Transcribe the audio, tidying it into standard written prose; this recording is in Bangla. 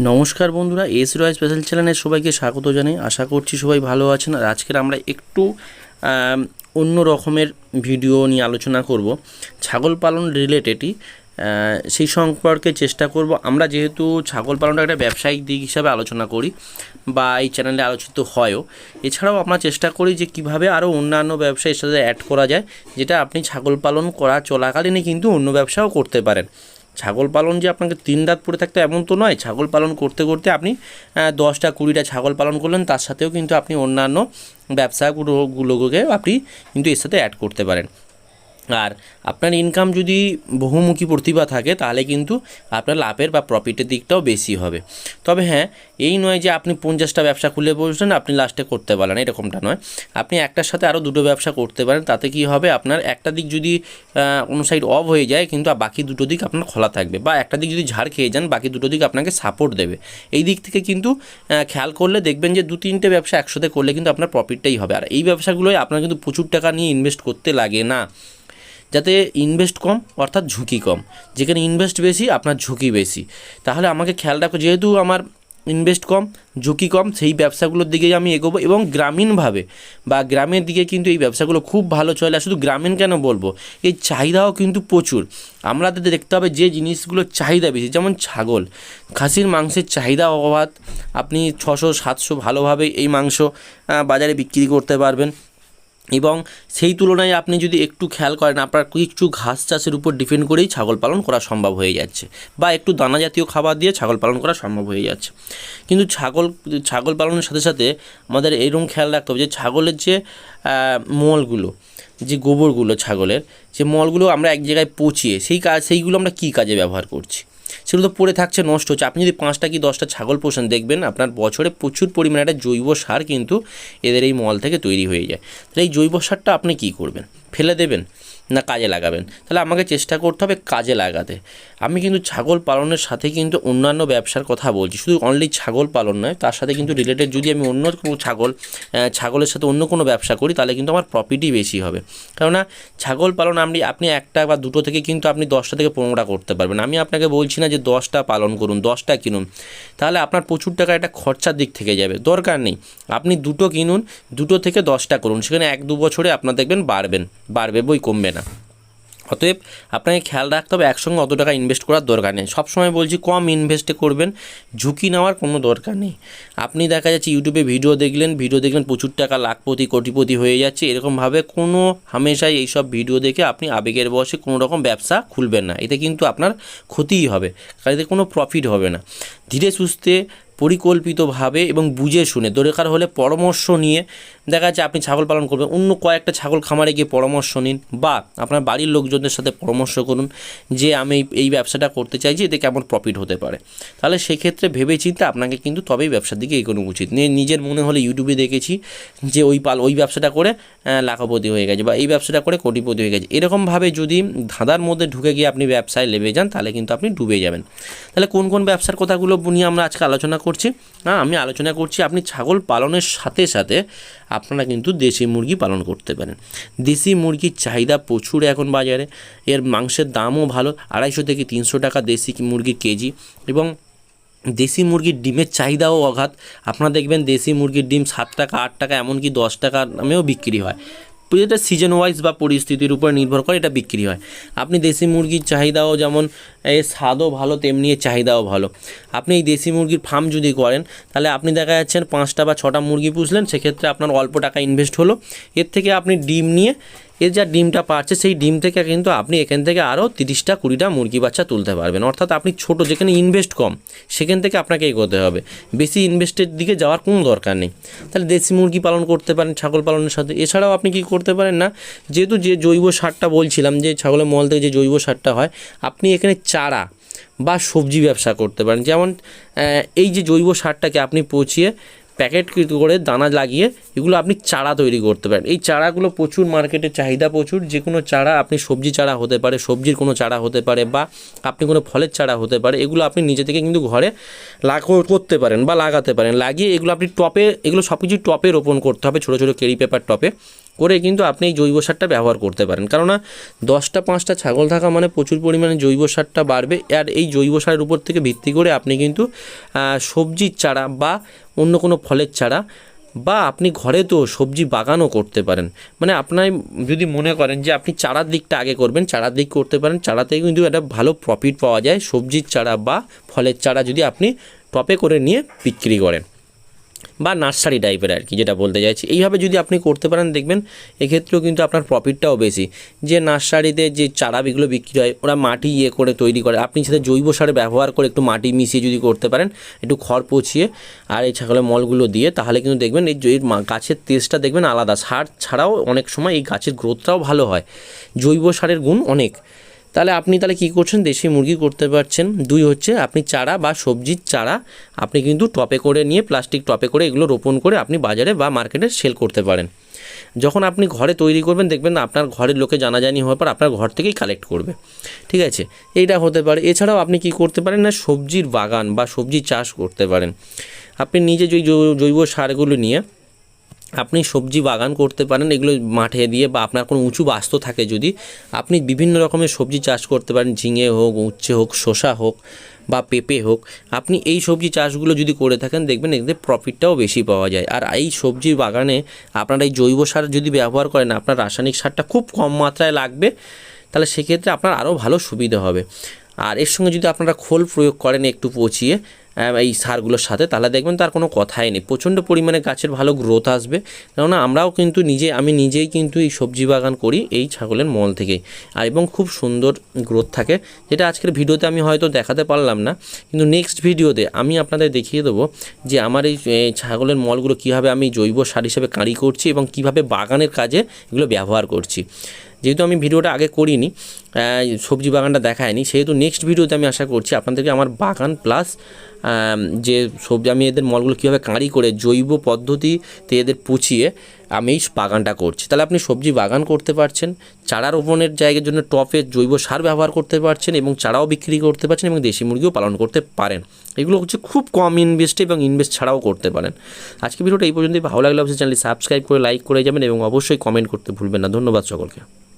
নমস্কার বন্ধুরা, এস রয় স্পেশাল চ্যানেলে সবাইকে স্বাগত জানাই। আশা করছি সবাই ভালো আছেন। আর আজকের আমরা একটু অন্য রকমের ভিডিও নিয়ে আলোচনা করব, ছাগল পালন রিলেটেডই। সেই সম্পর্কে চেষ্টা করব। আমরা যেহেতু ছাগল পালনটা একটা ব্যবসায়িক দিক হিসাবে আলোচনা করি বা এই চ্যানেলে আলোচিত হয়ও, এছাড়াও আমরা চেষ্টা করি যে কিভাবে আরও অন্যান্য ব্যবসা এর সাথে অ্যাড করা যায়, যেটা আপনি ছাগল পালন করা চলাকালীনই কিন্তু অন্য ব্যবসাও করতে পারেন। ছাগল পালন যে আপনাকে দিন রাত পড়ে থাকতে এমন তো নয়। ছাগল পালন করতে করতে আপনি 10টা 20টা ছাগল পালন করলেন, তার সাথেও কিন্তু আপনি অন্যান্য ব্যবসাগুলোকে আপনি কিন্তু এর সাথে অ্যাড করতে পারেন। আর আপনার ইনকাম যদি বহুমুখী প্রতিভা থাকে তাহলে কিন্তু আপনার লাভের বা প্রফিটের দিকটাও বেশি হবে। তবে হ্যাঁ, এই নয় যে আপনি 50টা ব্যবসা খুলে বসলেন আপনি লাস্টে করতে পারেন, এরকমটা নয়। আপনি একটার সাথে আরও দুটো ব্যবসা করতে পারেন। তাতে কি হবে, আপনার একটা দিক যদি কোনো সাইড অফ হয়ে যায় কিন্তু বাকি দুটো দিক আপনার খোলা থাকবে, বা একটা দিক যদি ঝাড় খেয়ে যান বাকি দুটো দিক আপনাকে সাপোর্ট দেবে। এই দিক থেকে কিন্তু খেয়াল করলে দেখবেন যে 2-3টে ব্যবসা একসাথে করলে কিন্তু আপনার প্রফিটটাই হবে। আর এই ব্যবসাগুলোয় আপনার কিন্তু প্রচুর টাকা নিয়ে ইনভেস্ট করতে লাগে না, যাতে ইনভেস্ট কম অর্থাৎ ঝুঁকি কম। যেখানে ইনভেস্ট বেশি আপনার ঝুঁকি বেশি। তাহলে আমাকে খেয়াল রাখো, যেহেতু আমার ইনভেস্ট কম ঝুঁকি কম, সেই ব্যবসাগুলোর দিকে আমি এগোবো। এবং গ্রামীণভাবে বা গ্রামের দিকে কিন্তু এই ব্যবসাগুলো খুব ভালো চলে। আর শুধু গ্রামীণ কেন বলবো, এই চাহিদাও কিন্তু প্রচুর। আমাদের দেখতে হবে যে জিনিসগুলোর চাহিদা বেশি, যেমন ছাগল, খাসির মাংসের চাহিদা অবাধ। আপনি 600-700 ভালোভাবে এই মাংস বাজারে বিক্রি করতে পারবেন। এবং সেই তুলনায় আপনি যদি একটু খেয়াল করেন, আপনার কিছু ঘাস চাষের উপর ডিপেন্ড করেই ছাগল পালন করা সম্ভব হয়ে যাচ্ছে, বা একটু দানা জাতীয় খাবার দিয়ে ছাগল পালন করা সম্ভব হয়ে যাচ্ছে। কিন্তু ছাগল পালনের সাথে সাথে আমাদের এরকম খেয়াল রাখতে হবে যে ছাগলের যে মলগুলো, যে গোবরগুলো, ছাগলের যে মলগুলো আমরা এক জায়গায় পচিয়ে সেইগুলো আমরা কী কাজে ব্যবহার করছি, সেগুলো তো পড়ে থাকছে, নষ্ট হচ্ছে। আপনি যদি 5টা কি 10টা ছাগল পোষেন, দেখবেন আপনার বছরে প্রচুর পরিমাণে একটা জৈব সার কিন্তু এদের এই মল থেকে তৈরি হয়ে যায়। তাহলে এই জৈব সারটা আপনি কী করবেন, ফেলে দেবেন না কাজে লাগাবেন? তাহলে আমাকে চেষ্টা করতে হবে কাজে লাগাতে। আমি কিন্তু ছাগল পালনের সাথে কিন্তু অন্যান্য ব্যবসার কথা বলছি, শুধু অনলি ছাগল পালন নয়, তার সাথে কিন্তু রিলেটেড যদি আমি অন্য কোনো ছাগলের সাথে অন্য কোনো ব্যবসা করি তাহলে কিন্তু আমার প্রফিটই বেশি হবে। কেননা ছাগল পালন আপনি একটা বা দুটো থেকে কিন্তু আপনি 10টা থেকে 15টা করতে পারবেন। আমি আপনাকে বলছি না যে 10টা পালন করুন, 10টা কিনুন, তাহলে আপনার প্রচুর টাকা একটা খরচার দিক থেকে যাবে। দরকার নেই, আপনি দুটো কিনুন, 2 থেকে 10টা করুন, সেখানে 1-2 বছরে আপনার দেখবেন বাড়বে বই কমবে না। অতএব আপনাকে খেয়াল রাখতে হবে একসঙ্গে অত টাকা ইনভেস্ট করার দরকার নেই। সবসময় বলছি কম ইনভেস্টে করবেন, ঝুঁকি নেওয়ার কোনো দরকার নেই। আপনি দেখা যাচ্ছে ইউটিউবে ভিডিও দেখলেন প্রচুর টাকা লাখপতি কোটিপতি হয়ে যাচ্ছে, এরকমভাবে কোনো হামেশাই এইসব ভিডিও দেখে আপনি আবেগের বশে কোনো রকম ব্যবসা খুলবেন না। এতে কিন্তু আপনার ক্ষতিই হবে, কারণ এতে কোনো প্রফিট হবে না। ধীরে সুস্থে পরিকল্পিতভাবে এবং বুঝে শুনে, দরকার হলে পরামর্শ নিয়ে, দেখা যাচ্ছে আপনি ছাগল পালন করবেন, অন্য কয়েকটা ছাগল খামারে গিয়ে পরামর্শ নিন, বা আপনার বাড়ির লোকজনদের সাথে পরামর্শ করুন যে আমি এই ব্যবসাটা করতে চাইছি, এতে কেমন প্রফিট হতে পারে। তাহলে সেক্ষেত্রে ভেবেচিন্তে আপনাকে কিন্তু তবেই ব্যবসার দিকে এগোনো উচিত। নিজের মনে হলে ইউটিউবে দেখেছি যে ওই ব্যবসাটা করে লাখপতি হয়ে গেছে, বা এই ব্যবসাটা করে কোটিপতি হয়ে গেছে, এরকমভাবে যদি ধাঁধার মধ্যে ঢুকে গিয়ে আপনি ব্যবসায় লেগে যান তাহলে কিন্তু আপনি ডুবে যাবেন। তাহলে কোন কোন ব্যবসার কথাগুলো নিয়ে আমরা আজকে আলোচনা করছি? আমি আলোচনা করছি আপনি ছাগল পালনের সাথে সাথে আপনারা কিন্তু দেশি মুরগি পালন করতে পারেন। দেশি মুরগির চাহিদা প্রচুর এখন বাজারে, এর মাংসের দামও ভালো, 250 থেকে 300 টাকা দেশি মুরগির কেজি। এবং দেশি মুরগির ডিমের চাহিদাও অগাধ। আপনারা দেখবেন দেশি মুরগির ডিম 7 টাকা 8 টাকা এমনকি 10 টাকার দামেও বিক্রি হয়। এটা সিজন ওয়াইজ বা পরিস্থিতির উপর নির্ভর করে এটা বিক্রি হয়। আপনি দেশি মুরগির চাহিদাও যেমন এর স্বাদও ভালো, তেমনি এর চাহিদাও ভালো। আপনি এই দেশি মুরগির ফার্ম যদি করেন তাহলে আপনি দেখা যাচ্ছেন 5টা বা 6টা মুরগি পুষলেন, সেক্ষেত্রে আপনার অল্প টাকা ইনভেস্ট হলো। এর থেকে আপনি ডিম নিয়ে, এর যা ডিমটা পাচ্ছে সেই ডিম থেকে কিন্তু আপনি এখান থেকে আরও 30টা 20টা মুরগি বাচ্চা তুলতে পারবেন। অর্থাৎ আপনি ছোট, যেখানে ইনভেস্ট কম সেখান থেকে আপনাকে এগোতে হবে, বেশি ইনভেস্টের দিকে যাওয়ার কোনো দরকার নেই। তাহলে দেশি মুরগি পালন করতে পারেন ছাগল পালনের সাথে। এছাড়াও আপনি কি করতে পারেন না, যেহেতু যে জৈব সারটা বলছিলাম, যে ছাগলের মল থেকে যে জৈব সারটা হয়, আপনি এখানে চারা বা সবজি ব্যবসা করতে পারেন। যেমন এই যে জৈব সারটাকে আপনি পচিয়ে প্যাকেট করে দানা লাগিয়ে এগুলো আপনি চারা তৈরি করতে পারেন। এই চারাগুলো প্রচুর মার্কেটে চাহিদা প্রচুর। যে কোনো চারা, আপনি সবজি চারা হতে পারে, সবজির কোনো চারা হতে পারে, বা আপনি কোনো ফলের চারা হতে পারে, এগুলো আপনি নিজে থেকে কিন্তু ঘরে করতে পারেন বা লাগাতে পারেন। লাগিয়ে এগুলো আপনি টপে, এগুলো সব কিছু টপে রোপণ করতে হবে, ছোটো ছোটো কেরি পেপার টপে করে কিন্তু আপনি এই জৈব সারটা ব্যবহার করতে পারেন। কেননা 10টা 5টা ছাগল থাকা মানে প্রচুর পরিমাণে জৈব সারটা বাড়বে। আর এই জৈব সারের উপর থেকে ভিত্তি করে আপনি কিন্তু সবজির চারা বা অন্য কোনো ফলের চারা বা আপনি ঘরে তো সবজি বাগানও করতে পারেন। মানে আপনার যদি মনে করেন যে আপনি চারার দিকটা আগে করবেন, চারার দিক করতে পারেন। চারাতে কিন্তু একটা ভালো প্রফিট পাওয়া যায়। সবজির চারা বা ফলের চারা যদি আপনি টপে করে নিয়ে বিক্রি করেন বা নার্সারি টাইপের আর কি, যেটা বলতে চাইছি, এইভাবে যদি আপনি করতে পারেন দেখবেন এক্ষেত্রেও কিন্তু আপনার প্রফিটটাও বেশি। যে নার্সারিতে যে চারাগুলো বিক্রি হয় ওরা মাটি করে তৈরি করে, আপনি সেটা জৈব সারে ব্যবহার করে একটু মাটি মিশিয়ে যদি করতে পারেন, একটু খড় পচিয়ে আর এই ছাগলের মলগুলো দিয়ে, তাহলে কিন্তু দেখবেন এই গাছের তেজটা দেখবেন আলাদা। সার ছাড়াও অনেক সময় এই গাছের গ্রোথটাও ভালো হয়। জৈব সারের গুণ অনেক। তাহলে আপনি কী করছেন, দেশি মুরগি করতে পারছেন। 2 হচ্ছে আপনি চারা বা সবজির চারা আপনি কিন্তু টপে করে নিয়ে, প্লাস্টিক টপে করে এগুলো রোপণ করে আপনি বাজারে বা মার্কেটে সেল করতে পারেন। যখন আপনি ঘরে তৈরি করবেন দেখবেন আপনার ঘরের লোকে জানাজানি হওয়ার পর আপনার ঘর থেকেই কালেক্ট করবে, ঠিক আছে, এইটা হতে পারে। এছাড়াও আপনি কি করতে পারেন না, সবজির বাগান বা সবজি চাষ করতে পারেন। আপনি নিজে জৈব সারগুলো নিয়ে আপনি সবজি বাগান করতে পারেন, এগুলো মাঠে দিয়ে, বা আপনার কোনো উঁচু বাস্তু থাকে যদি, আপনি বিভিন্ন রকমের সবজি চাষ করতে পারেন। ঝিঙে হোক, উচ্ছে হোক, শসা হোক বা পেঁপে হোক। আপনি এই সবজি চাষগুলো যদি করে থাকেন দেখবেন এতে প্রফিটটাও বেশি পাওয়া যায়। আর এই সবজির বাগানে আপনারা এই জৈব সার যদি ব্যবহার করেন, আপনার রাসায়নিক সারটা খুব কম মাত্রায় লাগবে, তাহলে সেক্ষেত্রে আপনার আরও ভালো সুবিধা হবে। আর এর সঙ্গে যদি আপনারা খোল প্রয়োগ করেন একটু পচিয়ে এই সারগুলোর সাথে, তাহলে দেখবেন তার কোনো কথাই নেই, প্রচণ্ড পরিমাণে গাছের ভালো গ্রোথ আসবে। কেননা আমরাও কিন্তু আমি নিজেই কিন্তু এই সবজি বাগান করি এই ছাগলের মল থেকেই, আর এবং খুব সুন্দর গ্রোথ থাকে, যেটা আজকের ভিডিওতে আমি হয়তো দেখাতে পারলাম না, কিন্তু নেক্সট ভিডিওতে আমি আপনাদের দেখিয়ে দেবো যে আমার এই ছাগলের মলগুলো কীভাবে আমি জৈব সার হিসেবে কাঁড়ি করছি এবং কীভাবে বাগানের কাজে এগুলো ব্যবহার করছি। যেহেতু আমি ভিডিওটা আগে করিনি, সবজি বাগানটা দেখায়নি, সেহেতু নেক্সট ভিডিওতে আমি আশা করছি আপনাদেরকে আমার বাগান প্লাস যে সবজি আমি এদের মলগুলো কীভাবে কাঁড়ি করে জৈব পদ্ধতিতে এদের পচিয়ে আমি এই বাগানটা করছি। তাহলে আপনি সবজি বাগান করতে পারছেন, চারা রোপণের জায়গার জন্য টপে জৈব সার ব্যবহার করতে পারছেন এবং চারাও বিক্রি করতে পারছেন এবং দেশি মুরগিও পালন করতে পারেন। এগুলো হচ্ছে খুব কম ইনভেস্টে এবং ইনভেস্ট ছাড়াও করতে পারেন। আজকে ভিডিওটা এই পর্যন্তই। ভালো লাগলে অবশ্যই চ্যানেলটি সাবস্ক্রাইব করে লাইক করে যাবেন এবং অবশ্যই কমেন্ট করতে ভুলবেন না। ধন্যবাদ সকলকে।